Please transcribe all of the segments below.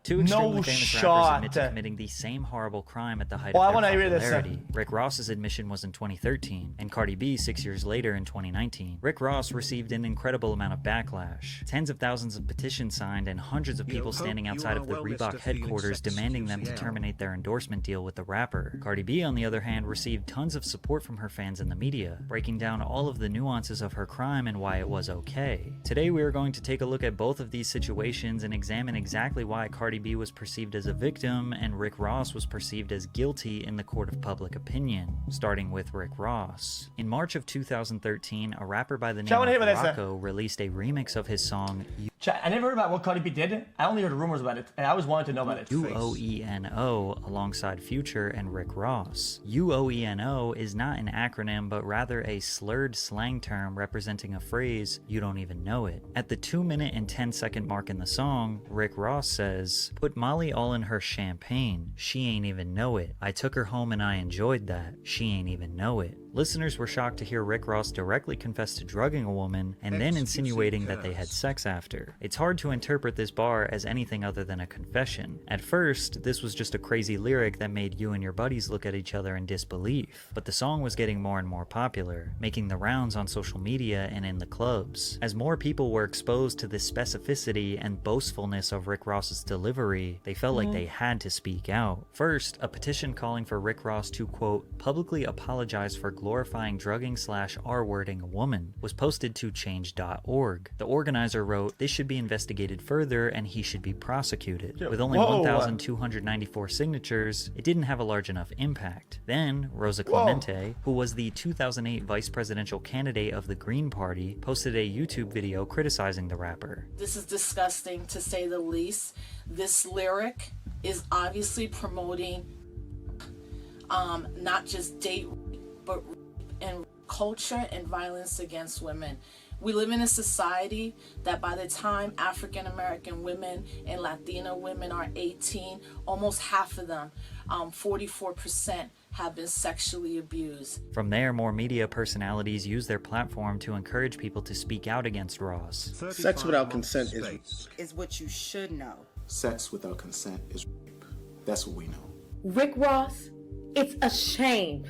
Two extremely famous rappers admit to committing the same horrible crime at the height of their popularity. Rick Ross's admission was in 2013, and Cardi B 6 years later in 2019. Rick Ross received an incredible amount of backlash. Tens of thousands of petitions signed and hundreds of people standing outside of the Reebok headquarters demanding them to terminate their endorsement deal with the rapper. Cardi B, on the other hand, received tons of support from her fans in the media, breaking down all of the nuances of her crime and why it was okay. Today we are going to take a look at both of these situations and examine exactly why Cardi B was perceived as a victim and Rick Ross was perceived as guilty in the court of public opinion, starting with Rick Ross. In March of 2013, a rapper by the name of Rocco released a remix of his song I never heard about what Cardi B did. I only heard rumors about it, and I always wanted to know about it. UOENO alongside Future and Rick Ross. UOENO is not an acronym, but rather a slurred slang term representing a phrase, you don't even know it. At the 2-minute and 10-second mark in the song, Rick Ross says, "Put Molly all in her champagne, she ain't even know it. I took her home and I enjoyed that, she ain't even know it." Listeners were shocked to hear Rick Ross directly confess to drugging a woman and then insinuating that they had sex after. It's hard to interpret this bar as anything other than a confession. At first, this was just a crazy lyric that made you and your buddies look at each other in disbelief, but the song was getting more and more popular, making the rounds on social media and in the clubs. As more people were exposed to the specificity and boastfulness of Rick Ross's delivery, they felt like they had to speak out. First, a petition calling for Rick Ross to, quote, publicly apologize for glorifying drugging / R-wording a woman was posted to change.org. The organizer wrote, "This should be investigated further and he should be prosecuted." With only 1,294 signatures, it didn't have a large enough impact. Then, Rosa Clemente, who was the 2008 vice presidential candidate of the Green Party, posted a YouTube video criticizing the rapper. "This is disgusting to say the least. This lyric is obviously promoting not just date but and culture and violence against women. We live in a society that by the time African American women and Latina women are 18, almost half of them, 44%, have been sexually abused." From there, more media personalities use their platform to encourage people to speak out against Ross. Sex without consent is what you should know. Sex without consent is rape. That's what we know. Rick Ross, it's a shame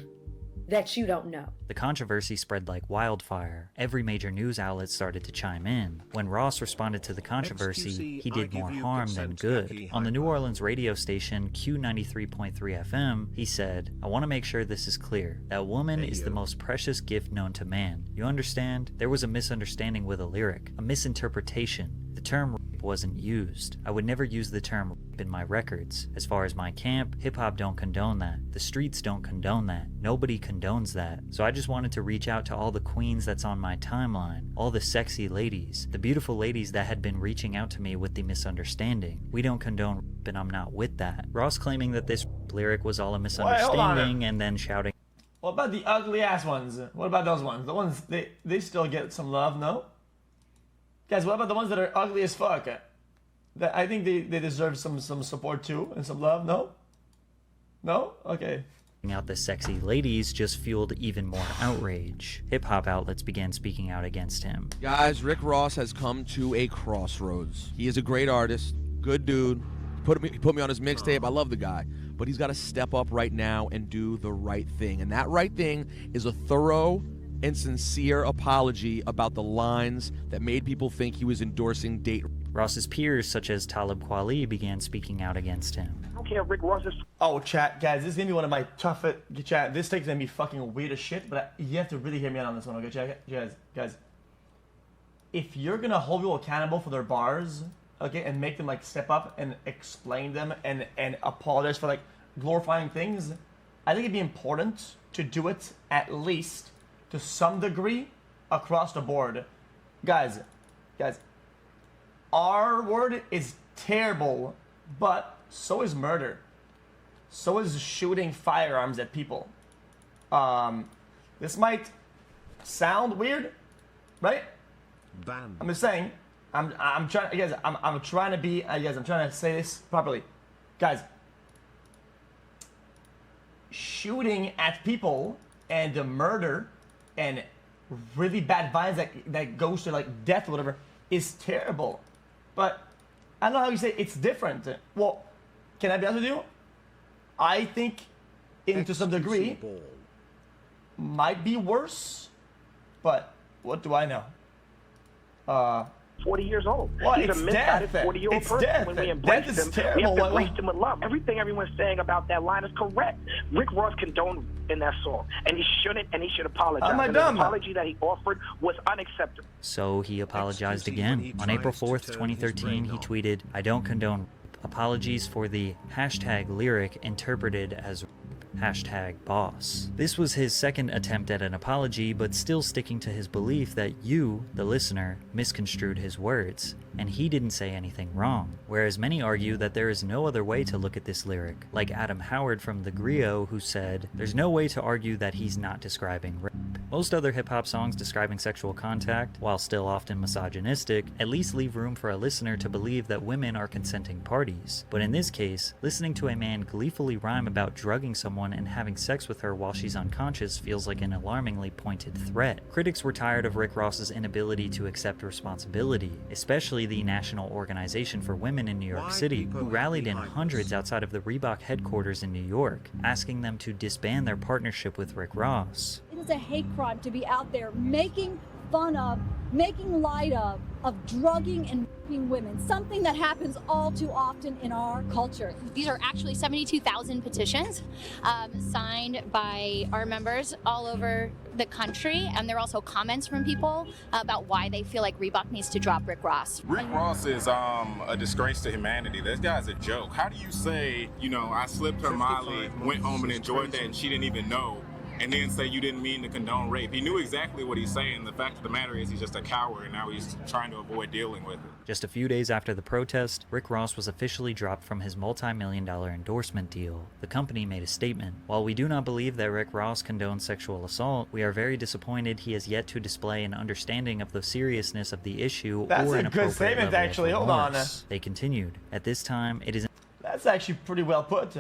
that you don't know. The controversy spread like wildfire. Every major news outlet started to chime in. When Ross responded to the controversy, he did more harm than good. On the New Orleans radio station Q93.3 FM, he said, "I want to make sure this is clear. That woman is the most precious gift known to man. You understand? There was a misunderstanding with a lyric, a misinterpretation. The term rape wasn't used. I would never use the term rape in my records. As far as my camp, hip-hop don't condone that. The streets don't condone that. Nobody condones that. So I just wanted to reach out to all the queens that's on my timeline, all the sexy ladies, the beautiful ladies that had been reaching out to me with the misunderstanding. We don't condone rape and I'm not with that." Ross claiming that this lyric was all a misunderstanding and then shouting, "What about the ugly ass ones? What about those ones? The ones, they still get some love, no? Guys, what about the ones that are ugly as fuck? I think they deserve some support too and some love, no? No? Okay." Out the sexy ladies just fueled even more outrage. Hip-hop outlets began speaking out against him. Guys, Rick Ross has come to a crossroads. He is a great artist, good dude. He put me on his mixtape. I love the guy. But he's got to step up right now and do the right thing. And that right thing is a thorough and sincere apology about the lines that made people think he was endorsing date. Ross's peers, such as Talib Kweli, began speaking out against him. I don't care if Rick Ross is... Oh, chat, guys, this is gonna be one of my toughest... Chat, this take's gonna be fucking weird as shit, but you have to really hear me out on this one, okay, chat? Guys. If you're gonna hold people accountable for their bars, okay, and make them, like, step up and explain them and apologize for, like, glorifying things, I think it'd be important to do it at least to some degree across the board. Guys, our word is terrible, but so is murder. So is shooting firearms at people. This might sound weird, right? I'm just saying. I'm trying, guys. I'm trying to be, guys. I'm trying to say this properly, guys. Shooting at people and the murder and really bad violence that goes to like death or whatever is terrible. But I don't know how you say it's different. Well, can I be honest with you? I think, to some degree, might be worse, but what do I know? 40 years old. Well, He's it's a misguided death. 40-year-old It's person. death. When we Death embrace is him, we terrible. have to embrace him with love. Everything everyone's saying about that line is correct. Rick Ross condoned in that song, and he shouldn't, and he should apologize. Am I And dumb? the apology that he offered was unacceptable. So he apologized again. On April 4th, 2013, he tweeted, "I don't condone apologies for the hashtag lyric interpreted as hashtag boss." This was his second attempt at an apology, but still sticking to his belief that you, the listener, misconstrued his words, and he didn't say anything wrong. Whereas many argue that there is no other way to look at this lyric, like Adam Howard from The Griot, who said, "There's no way to argue that he's not describing rape." Most other hip-hop songs describing sexual contact, while still often misogynistic, at least leave room for a listener to believe that women are consenting parties. But in this case, listening to a man gleefully rhyme about drugging someone and having sex with her while she's unconscious feels like an alarmingly pointed threat. Critics were tired of Rick Ross's inability to accept responsibility, especially the National Organization for Women in New York City, who rallied in hundreds outside of the Reebok headquarters in New York, asking them to disband their partnership with Rick Ross. It is a hate crime to be out there making fun of, making light of drugging and raping women, something that happens all too often in our culture. These are actually 72,000 petitions signed by our members all over the country, and there are also comments from people about why they feel like Reebok needs to drop Rick Ross. Rick Ross is a disgrace to humanity. This guy's a joke. How do you say, I slipped her Molly, went home and enjoyed that, and she didn't even know, and then say you didn't mean to condone rape? He knew exactly what he's saying. The fact of the matter is he's just a coward, and now he's trying to avoid dealing with it. Just a few days after the protest, Rick Ross was officially dropped from his multi-million-dollar endorsement deal. The company made a statement. "While we do not believe that Rick Ross condones sexual assault, we are very disappointed he has yet to display an understanding of the seriousness of the issue That's or a an good appropriate statement, level actually. of Hold on. remorse." They continued, "At this time, it is That's actually pretty well put.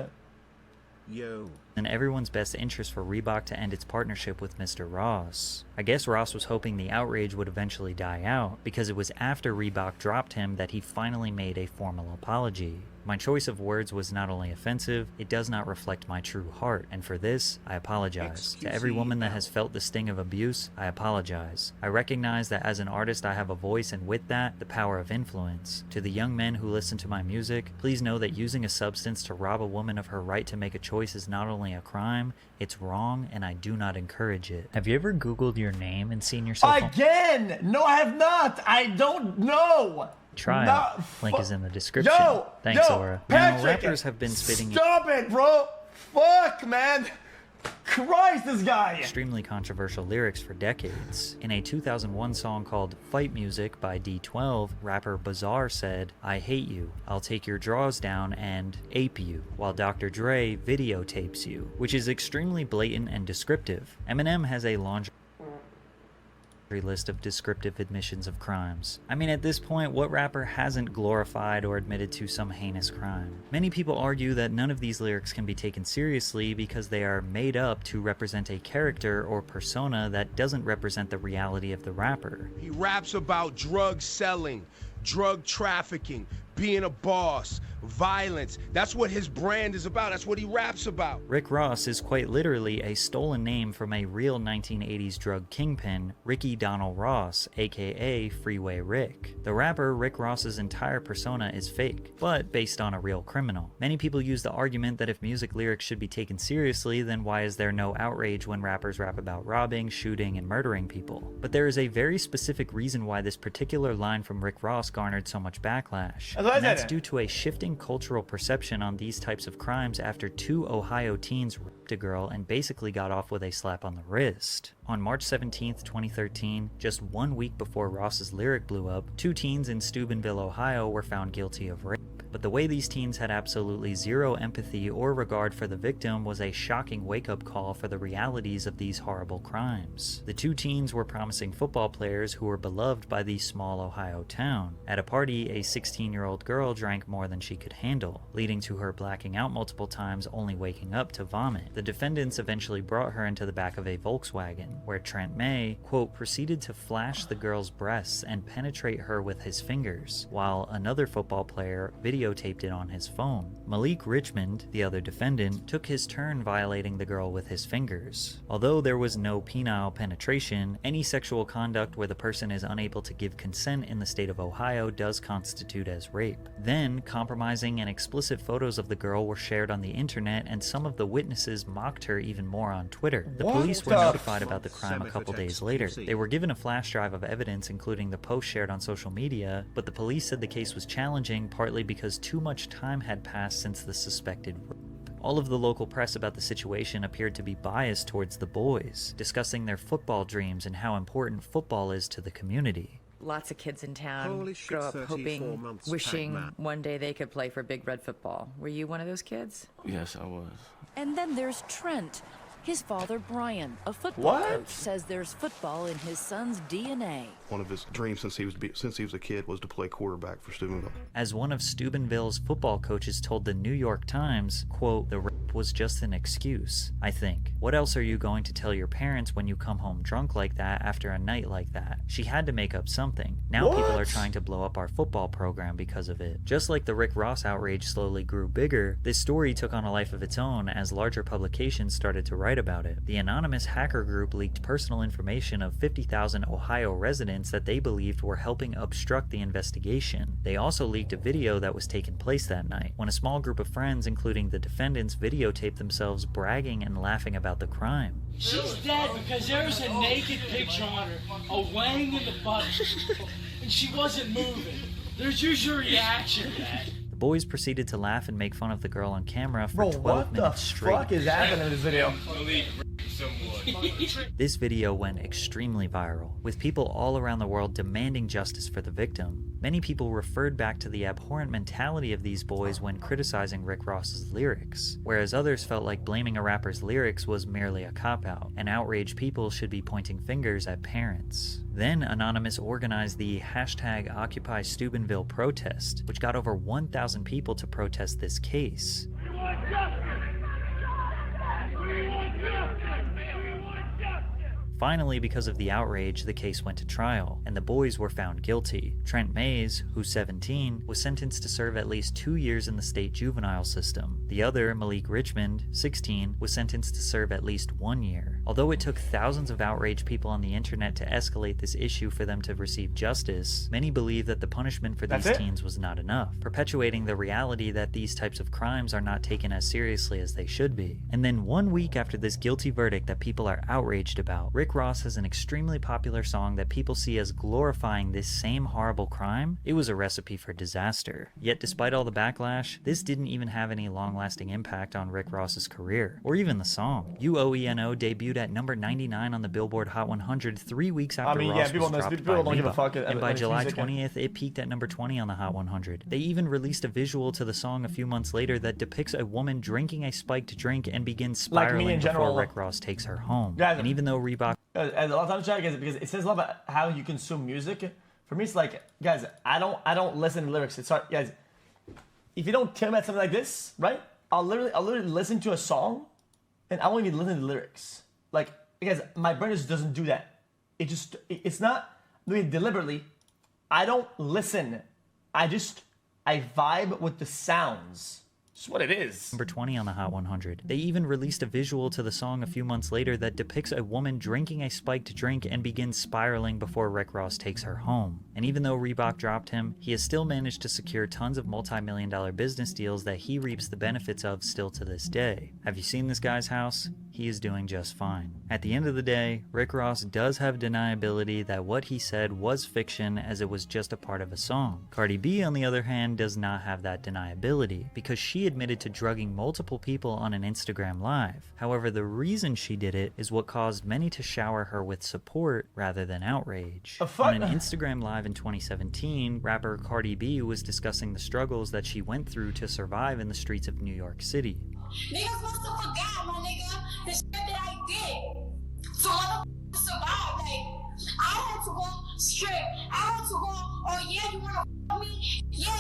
in everyone's best interest for Reebok to end its partnership with Mr. Ross." I guess Ross was hoping the outrage would eventually die out, because it was after Reebok dropped him that he finally made a formal apology. My choice of words was not only offensive, it does not reflect my true heart, and for this, I apologize. To every woman that has felt the sting of abuse, I apologize. I recognize that as an artist I have a voice, and with that, the power of influence. To the young men who listen to my music, please know that using a substance to rob a woman of her right to make a choice is not only a crime, it's wrong, and I do not encourage it. Have you ever Googled your name and seen yourself Again! No, I have not! I don't know! Try No, it. Link is in the description. Yo! Thanks, yo, Aura. Patrick, Now, rappers have been spitting Stop it, bro! Fuck, man! Christ, this guy! extremely controversial lyrics for decades. In a 2001 song called Fight Music by D12, rapper Bazaar said, "I hate you, I'll take your drawers down and ape you," while Dr. Dre videotapes you, which is extremely blatant and descriptive. Eminem has a laundry list of descriptive admissions of crimes. I mean, at this point, what rapper hasn't glorified or admitted to some heinous crime? Many people argue that none of these lyrics can be taken seriously because they are made up to represent a character or persona that doesn't represent the reality of the rapper. He raps about drug selling, drug trafficking, being a boss, violence. That's what his brand is about. That's what he raps about. Rick Ross is quite literally a stolen name from a real 1980s drug kingpin, Ricky Donald Ross, aka Freeway Rick. The rapper Rick Ross's entire persona is fake, but based on a real criminal. Many people use the argument that if music lyrics should be taken seriously, then why is there no outrage when rappers rap about robbing, shooting, and murdering people? But there is a very specific reason why this particular line from Rick Ross garnered so much backlash. And that's due to a shifting cultural perception on these types of crimes after 2 Ohio teens raped a girl and basically got off with a slap on the wrist. On March 17th, 2013, just 1 week before Ross's lyric blew up, 2 teens in Steubenville, Ohio were found guilty of rape. But the way these teens had absolutely zero empathy or regard for the victim was a shocking wake-up call for the realities of these horrible crimes. The 2 teens were promising football players who were beloved by the small Ohio town. At a party, a 16-year-old girl drank more than she could handle, leading to her blacking out multiple times, only waking up to vomit. The defendants eventually brought her into the back of a Volkswagen, where Trent May, quote, proceeded to flash the girl's breasts and penetrate her with his fingers, while another football player videotaped it on his phone. Malik Richmond, the other defendant, took his turn violating the girl with his fingers. Although there was no penile penetration, any sexual conduct where the person is unable to give consent in the state of Ohio does constitute as rape. Then, compromising and explicit photos of the girl were shared on the internet, and some of the witnesses mocked her even more on Twitter. The police were notified about the crime a couple days later. They were given a flash drive of evidence, including the post shared on social media, but the police said the case was challenging, partly because too much time had passed since the suspected rape. All of the local press about the situation appeared to be biased towards the boys, discussing their football dreams and how important football is to the community. Lots of kids in town grow up hoping, wishing one day they could play for Big Red football. Were you one of those kids? Yes, I was. And then there's Trent. His father, Brian, a football coach, says there's football in his son's DNA. One of his dreams since he was a kid was to play quarterback for Steubenville. As one of Steubenville's football coaches told the New York Times, quote, "The rape was just an excuse, I think. What else are you going to tell your parents when you come home drunk like that after a night like that? She had to make up something. Now people are trying to blow up our football program because of it." Just like the Rick Ross outrage slowly grew bigger, this story took on a life of its own as larger publications started to write about it. The anonymous hacker group leaked personal information of 50,000 Ohio residents that they believed were helping obstruct the investigation. They also leaked a video that was taking place that night, when a small group of friends, including the defendants, videotaped themselves bragging and laughing about the crime. She's dead because there's a naked picture on her, laying in the butt, and she wasn't moving. There's usually a reaction to that. The boys proceeded to laugh and make fun of the girl on camera for 12 minutes straight. What the fuck is happening in this video? This video went extremely viral, with people all around the world demanding justice for the victim. Many people referred back to the abhorrent mentality of these boys when criticizing Rick Ross's lyrics, whereas others felt like blaming a rapper's lyrics was merely a cop-out, and outraged people should be pointing fingers at parents. Then Anonymous organized the hashtag Occupy Steubenville protest, which got over 1,000 people to protest this case. Finally, because of the outrage, the case went to trial, and the boys were found guilty. Trent Mays, who's 17, was sentenced to serve at least 2 years in the state juvenile system. The other, Malik Richmond, 16, was sentenced to serve at least 1 year. Although it took thousands of outraged people on the internet to escalate this issue for them to receive justice, many believe that the punishment for these teens was not enough, perpetuating the reality that these types of crimes are not taken as seriously as they should be. And then 1 week after this guilty verdict that people are outraged about, Rick Ross has an extremely popular song that people see as glorifying this same horrible crime. It was a recipe for disaster. Yet despite all the backlash, this didn't even have any long-lasting impact on Rick Ross's career, or even the song. UOENO debuted at number 99 on the Billboard Hot 100 3 weeks after Ross was dropped by Reebok, and by July 20th, it peaked at number 20 on the Hot 100. They even released a visual to the song a few months later that depicts a woman drinking a spiked drink and begins spiraling before Rick Ross takes her home. Guys, and even though Reebok... And a lot of times, guys, because it says a lot about how you consume music. For me, it's like, guys, I don't listen to lyrics. It's hard, guys. If you don't tell me about something like this, right? I'll literally listen to a song, and I won't even listen to the lyrics. Like, guys, my brain just doesn't do that. It's not doing it deliberately. I don't listen. I vibe with the sounds. That's what it is. Number 20 on the Hot 100. They even released a visual to the song a few months later that depicts a woman drinking a spiked drink and begins spiraling before Rick Ross takes her home. And even though Reebok dropped him, he has still managed to secure tons of multi-million-dollar business deals that he reaps the benefits of still to this day. Have you seen this guy's house? He is doing just fine. At the end of the day, Rick Ross does have deniability that what he said was fiction, as it was just a part of a song. Cardi B, on the other hand, does not have that deniability, because she admitted to drugging multiple people on an Instagram live. However, the reason she did it is what caused many to shower her with support rather than outrage. On an Instagram live in 2017, rapper Cardi B was discussing the struggles that she went through to survive in the streets of New York City. Niggas must have forgot, my nigga, the shit that I did to motherfucking survive. Like, I had to go straight. I had to go, oh yeah, you wanna f me? Yeah,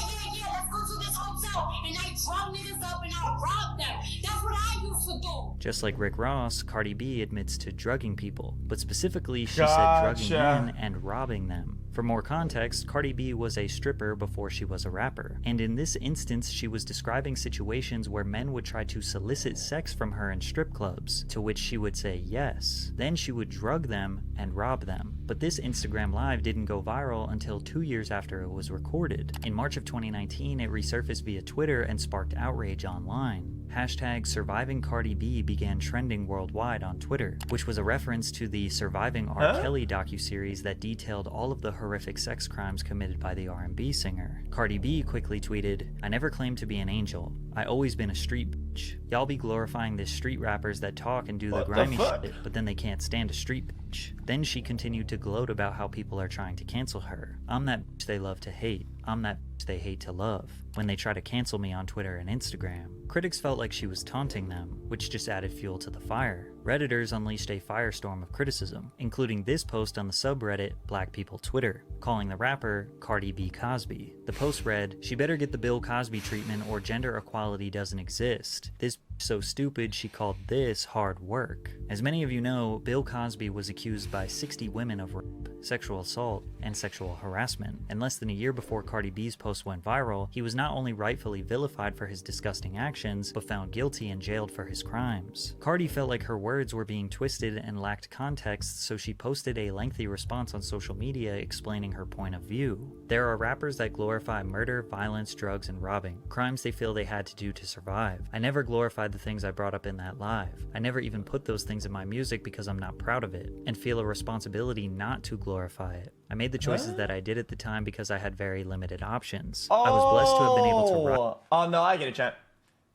let's go to this hotel. out and I drug niggas up and I robbed them. That's what I used to do. Just like Rick Ross, Cardi B admits to drugging people, but specifically she said drugging men and robbing them. For more context, Cardi B was a stripper before she was a rapper, and in this instance she was describing situations where men would try to solicit sex from her in strip clubs, to which she would say yes. Then she would drug them and rob them. But this Instagram Live didn't go viral until 2 years after it was recorded. In March of 2019, it resurfaced via Twitter and sparked outrage online. Hashtag Surviving Cardi B began trending worldwide on Twitter, which was a reference to the Surviving R. Kelly docuseries that detailed all of the horrific sex crimes committed by the R&B singer. Cardi B quickly tweeted, "I never claimed to be an angel. I always been a street bitch. Y'all be glorifying this street rappers that talk and do the grimy shit, but then they can't stand a street bitch." Then she continued to gloat about how people are trying to cancel her. "I'm that bitch they love to hate. I'm that bitch they hate to love," when they try to cancel me on Twitter and Instagram. Critics felt like she was taunting them, which just added fuel to the fire. Redditors unleashed a firestorm of criticism, including this post on the subreddit Black People Twitter, calling the rapper Cardi B Cosby. The post read, "She better get the Bill Cosby treatment or gender equality doesn't exist. This so stupid she called this hard work." As many of you know, Bill Cosby was accused by 60 women of rape, sexual assault, and sexual harassment. And less than a year before Cardi B's post went viral, he was not only rightfully vilified for his disgusting actions, but found guilty and jailed for his crimes. Cardi felt like her words were being twisted and lacked context, so she posted a lengthy response on social media explaining her point of view. There are rappers that glorify murder, violence, drugs, and robbing, crimes they feel they had to do to survive. I never glorified the things I brought up in that live. I never even put those things in my music because I'm not proud of it, and feel a responsibility not to glorify it. I made the choices that I did at the time because I had very limited options. I was blessed to have been able to rock. Oh no, I get it, chat.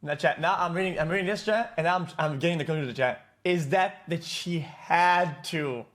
Now, chat. Now I'm reading this chat, and now I'm getting the conclusion of the chat. Is that she had to?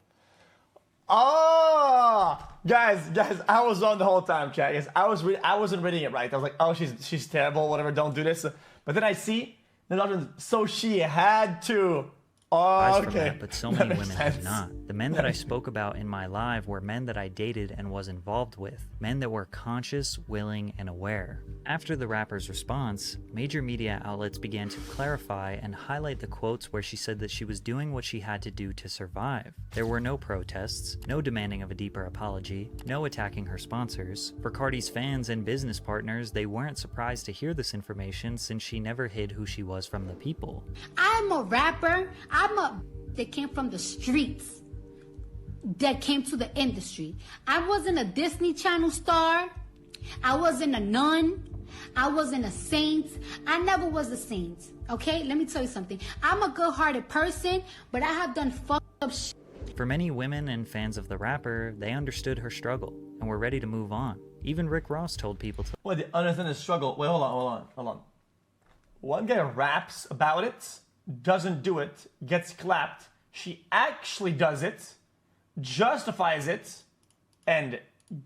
Oh, guys, I was on the whole time, chat. Yes, I wasn't reading it right. I was like, oh, she's terrible, whatever. Don't do this. But then I see the option. So she had to. Oh, okay. That, but so many women have not. The men that I spoke about in my live were men that I dated and was involved with. Men that were conscious, willing, and aware. After the rapper's response, major media outlets began to clarify and highlight the quotes where she said that she was doing what she had to do to survive. There were no protests, no demanding of a deeper apology, no attacking her sponsors. For Cardi's fans and business partners, they weren't surprised to hear this information since she never hid who she was from the people. I'm a rapper. I'm a that came from the streets, that came to the industry. I wasn't a Disney Channel star. I wasn't a nun. I wasn't a saint. I never was a saint. Okay, let me tell you something. I'm a good-hearted person, but I have done fucked up shit. For many women and fans of the rapper, they understood her struggle and were ready to move on. Even Rick Ross told people to. Wait, they understand the struggle. Wait, hold on. One guy raps about it, doesn't do it, gets clapped. She actually does it, justifies it, and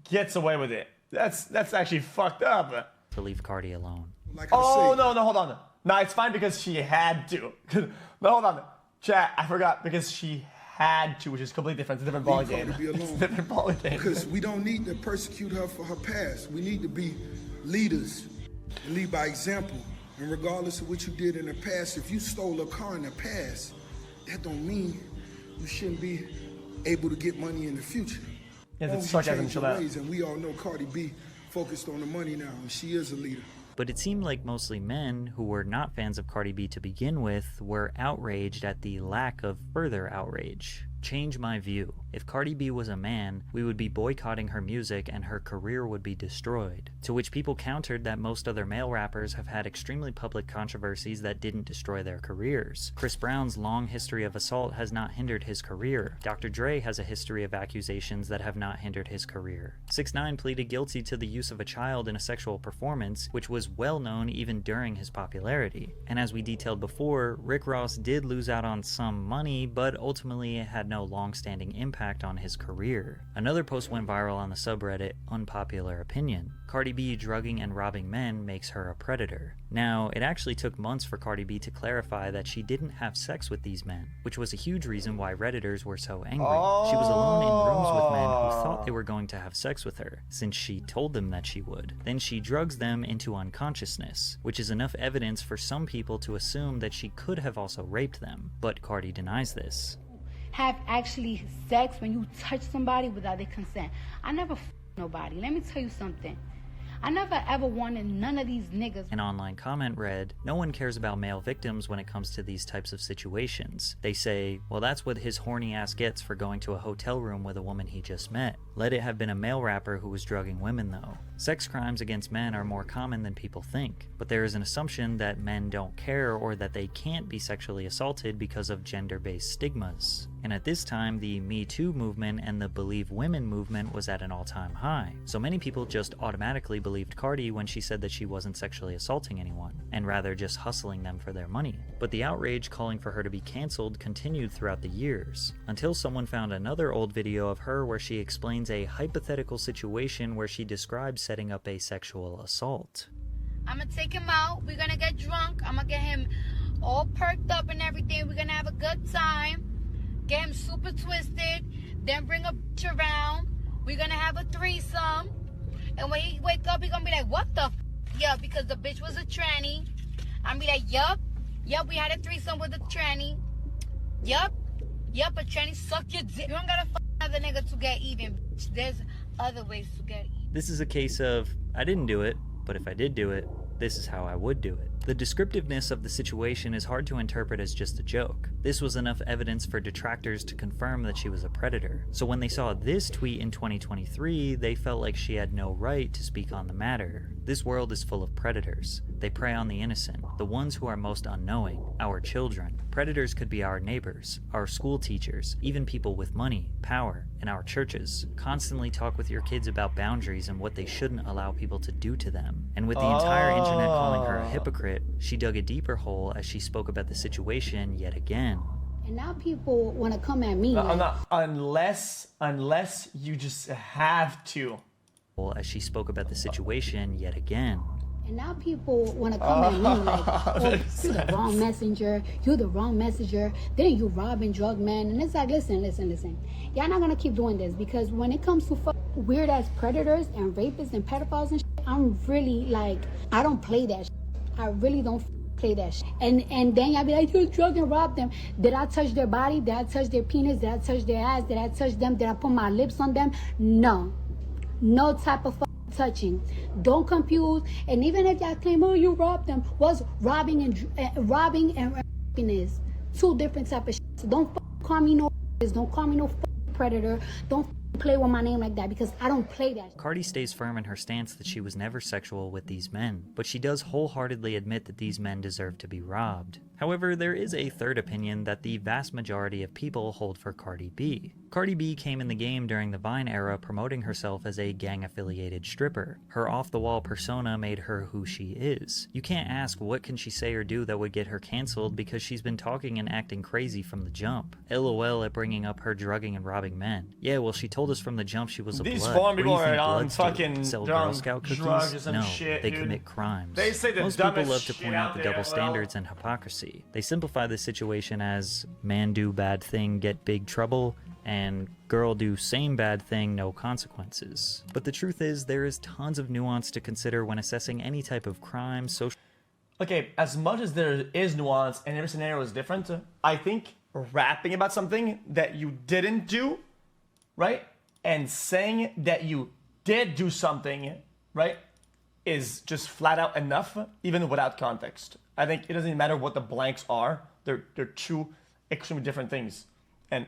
gets away with it. That's actually fucked up. To leave Cardi alone. No, hold on. No, it's fine because she had to. No, hold on. Chat, I forgot, because she had to, which is completely different. It's a different ballgame. It's a different ballgame. Because we don't need to persecute her for her past. We need to be leaders and lead by example. And regardless of what you did in the past, if you stole a car in the past, that don't mean you shouldn't be able to get money in the future. Yeah, it's sarcasm, chill out. And we all know Cardi B focused on the money now, and she is a leader. But it seemed like mostly men who were not fans of Cardi B to begin with were outraged at the lack of further outrage. Change my view. If Cardi B was a man, we would be boycotting her music and her career would be destroyed. To which people countered that most other male rappers have had extremely public controversies that didn't destroy their careers. Chris Brown's long history of assault has not hindered his career. Dr. Dre has a history of accusations that have not hindered his career. 6ix9ine pleaded guilty to the use of a child in a sexual performance, which was well known even during his popularity. And as we detailed before, Rick Ross did lose out on some money, but ultimately had had no long-standing impact on his career. Another post went viral on the subreddit Unpopular Opinion. Cardi B drugging and robbing men makes her a predator. Now, it actually took months for Cardi B to clarify that she didn't have sex with these men, which was a huge reason why Redditors were so angry. She was alone in rooms with men who thought they were going to have sex with her, since she told them that she would. Then she drugs them into unconsciousness, which is enough evidence for some people to assume that she could have also raped them, but Cardi denies this. Have actually sex when you touch somebody without their consent. I never nobody. Let me tell you something. I never ever wanted none of these niggas. An online comment read, "No one cares about male victims when it comes to these types of situations. They say, well, that's what his horny ass gets for going to a hotel room with a woman he just met. Let it have been a male rapper who was drugging women though. Sex crimes against men are more common than people think, but there is an assumption that men don't care or that they can't be sexually assaulted because of gender-based stigmas." And at this time, the Me Too movement and the Believe Women movement was at an all-time high. So many people just automatically believed Cardi when she said that she wasn't sexually assaulting anyone, and rather just hustling them for their money. But the outrage calling for her to be cancelled continued throughout the years, until someone found another old video of her where she explains a hypothetical situation where she describes setting up a sexual assault. I'm gonna take him out. We're gonna get drunk. I'm gonna get him all perked up and everything. We're gonna have a good time. Get him super twisted. Then bring a bitch around. We're gonna have a threesome. And when he wake up, he gonna be like, what the f? Yeah, because the bitch was a tranny. I'm be like, yup, we had a threesome with a tranny. Yup, a tranny suck your dick. You don't gotta f another nigga to get even, bitch. There's other ways to get even. This is a case of, I didn't do it, but if I did do it, this is how I would do it. The descriptiveness of the situation is hard to interpret as just a joke. This was enough evidence for detractors to confirm that she was a predator. So when they saw this tweet in 2023, they felt like she had no right to speak on the matter. This world is full of predators. They prey on the innocent, the ones who are most unknowing, our children. Predators could be our neighbors, our school teachers, even people with money, power, and our churches. Constantly talk with your kids about boundaries and what they shouldn't allow people to do to them. And with the entire internet calling her a hypocrite, she dug a deeper hole as she spoke about the situation yet again. And now people want to come at me. Unless you just have to. As she spoke about the situation yet again. And now people want to come at me like, oh, you're the wrong messenger. You're the wrong messenger. Then you rob and drug men. And it's like, listen. Y'all not going to keep doing this because when it comes to weird ass predators and rapists and pedophiles and shit, I'm really like, I don't play that shit. I really don't play that shit. And then y'all be like, you drug and rob them. Did I touch their body? Did I touch their penis? Did I touch their ass? Did I touch them? Did I put my lips on them? No type of touching. Don't confuse. And even if y'all claim, oh, you robbed them, what's robbing and raping is two different type of shit. So don't call me no. Don't call me no predator. Don't play with my name like that because I don't play that. Cardi stays firm in her stance that she was never sexual with these men, but she does wholeheartedly admit that these men deserve to be robbed. However, there is a third opinion that the vast majority of people hold for Cardi B. Cardi B came in the game during the Vine era promoting herself as a gang-affiliated stripper. Her off-the-wall persona made her who she is. You can't ask what can she say or do that would get her cancelled because she's been talking and acting crazy from the jump. LOL at bringing up her drugging and robbing men. Yeah, well, she told us from the jump she was a These blood. foreign What do people you think are on bloods do? fucking Sell drunk Girl Scout cookies? drugs or some No, shit, they dude. commit crimes. They say the Most people dumbest love to shit point out out the there, double standards and hypocrisy. They simplify the situation as man do bad thing, get big trouble, and girl do same bad thing, no consequences. But the truth is, there is tons of nuance to consider when assessing any type of crime, social... Okay, as much as there is nuance and every scenario is different, I think rapping about something that you didn't do, right? And saying that you did do something, right? Is just flat out enough, even without context. I think it doesn't matter what the blanks are. They're two extremely different things. And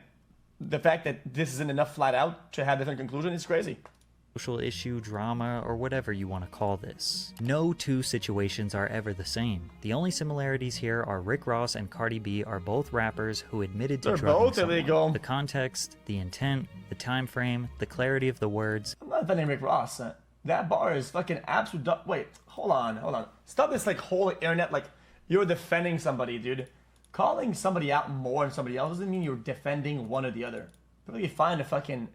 the fact that this isn't enough flat out to have different conclusion is crazy. Social issue, drama, or whatever you want to call this. No two situations are ever the same. The only similarities here are Rick Ross and Cardi B are both rappers who admitted to They're drugging both someone. illegal. The context, the intent, the time frame, the clarity of the words. I'm not defending Rick Ross. That bar is fucking absolute. Wait, hold on. Stop this like whole internet like you're defending somebody, dude. calling somebody out more than somebody else doesn't mean you're defending one or the other. Perfectly fine to fucking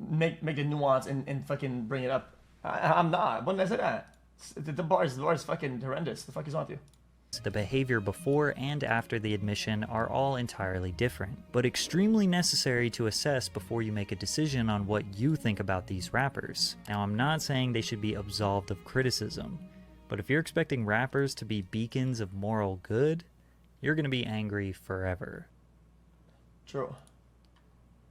make the nuance and fucking bring it up. I'm not. When did I say that? The bar is fucking horrendous. The fuck is wrong with you? The behavior before and after the admission are all entirely different, but extremely necessary to assess before you make a decision on what you think about these rappers. Now, I'm not saying they should be absolved of criticism, but if you're expecting rappers to be beacons of moral good, you're gonna be angry forever. True.